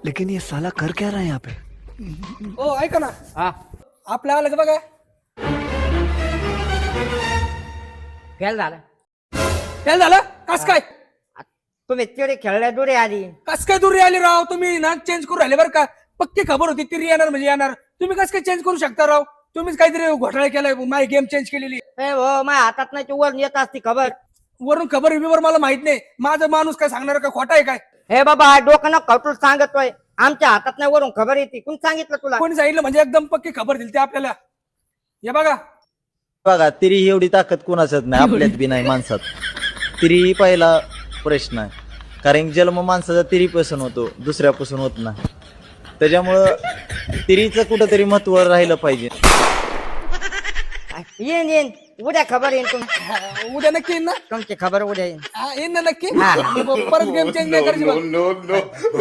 लेकिन ये साला कर क्या रहा है यहाँ पे? ओ ऐका ना, हा आपलं आलं का बघा. फेल झाला. काय झालं? कस काय तुम्ही तेवढे खेळल्या दुरे आली. कस काय दूर आले राव? तुम्ही ना चेंज करू राहिले बरं का. पक्की खबर होती ती येणार म्हणजे येणार. तुम्ही कस काय चेंज करू शकता राव? तुम्हीच काहीतरी घोटाळा केलाय, माय गेम चेंज केलेली. ए हो माझ्या हातात नाही वर येत असती खबर. वरून खबर बिबर मला माहित नाही. माझा माणूस काय सांगणार का? खोटा आहे काय? हे बाबा डोकं न खवटून सांगतोय. आमच्या हातात नाही वरून खबर येते. कोण सांगितलं तुला? कोणी सांगितलं म्हणजे एकदम पक्की खबर दिली ते आपल्याला. हे बघा बघा तिरी एवढी ताकद कोणाच्यात नाही, आपल्यात बी नाही माणसात. तिरी ही पहिला प्रश्न आहे. कारण जन्म माणसाचा तिरीपासून होतो, दुसऱ्यापासून होत नाही. त्याच्यामुळं तिरीचं कुठंतरी महत्व राहिलं पाहिजे. येईन येईन उद्या खबर येईन तुम उद्या नक्की येईन ना? तुमची खबर उद्या येईन. येईन ना नक्की. हा. परत गेम चेंज नाही करायची बघ.